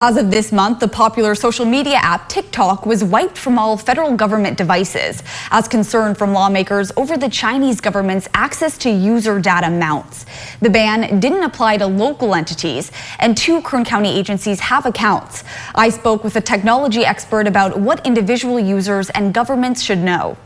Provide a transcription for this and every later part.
As of this month, the popular social media app Tik Tok was wiped from all federal government devices as concern from lawmakers over the Chinese government's access to user data mounts. The ban didn't apply to local entities, and 2 Kern County agencies have accounts. I spoke with a technology expert about what individual users and governments should know.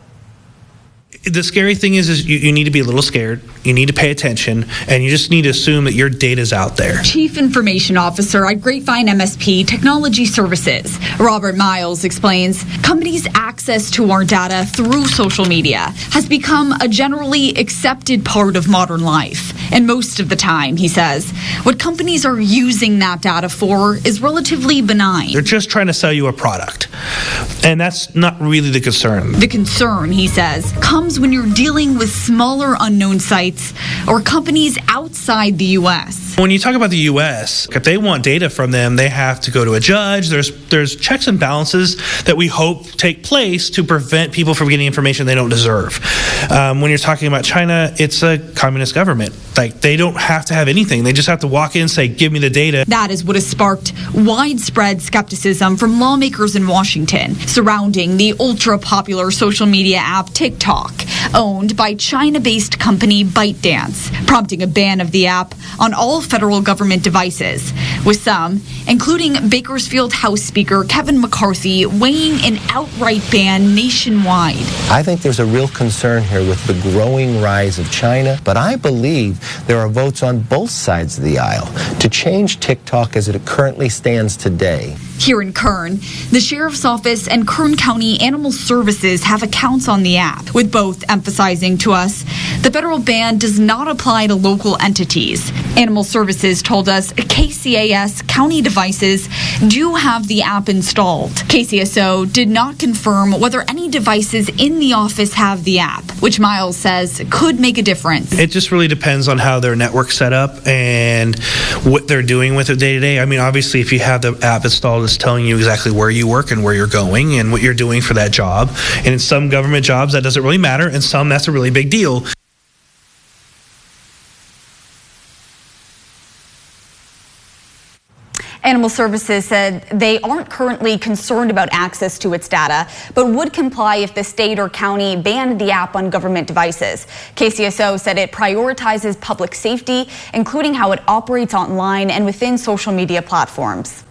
The scary thing is you need to be a little scared, you need to pay attention, and you just need to assume that your data's out there. Chief Information Officer at Grapevine MSP Technology Services, Robert Miles, explains companies' access to our data through social media has become a generally accepted part of modern life. And most of the time, he says, what companies are using that data for is relatively benign. They're just trying to sell you a product, and that's not really the concern. The concern, he says, comes when you're dealing with smaller unknown sites or companies outside the U.S. When you talk about the U.S., if they want data from them, they have to go to a judge. There's checks and balances that we hope take place to prevent people from getting information they don't deserve. When you're talking about China, it's a communist government. Like, they don't have to have anything. They just have to walk in and say, give me the data. That is what has sparked widespread skepticism from lawmakers in Washington surrounding the ultra-popular social media app Tik Tok, owned by China-based company ByteDance, prompting a ban of the app on all federal government devices, with some, including Bakersfield House Speaker Kevin McCarthy, weighing an outright ban nationwide. I think there's a real concern here with the growing rise of China, but I believe there are votes on both sides of the aisle to change TikTok as it currently stands today. Here in Kern, the Sheriff's Office and Kern County Animal Services have accounts on the app, with both emphasizing to us the federal ban does not apply to local entities. Animal Services told us KCAS county devices do have the app installed. KCSO did not confirm whether any devices in the office have the app, which Miles says could make a difference. It just really depends on how their network's set up and what they're doing with it day to day. I mean, obviously, if you have the app installed, it's telling you exactly where you work and where you're going and what you're doing for that job. And in some government jobs, that doesn't really matter. And some, that's a really big deal. Animal Services said they aren't currently concerned about access to its data, but would comply if the state or county banned the app on government devices. KCSO said it prioritizes public safety, including how it operates online and within social media platforms.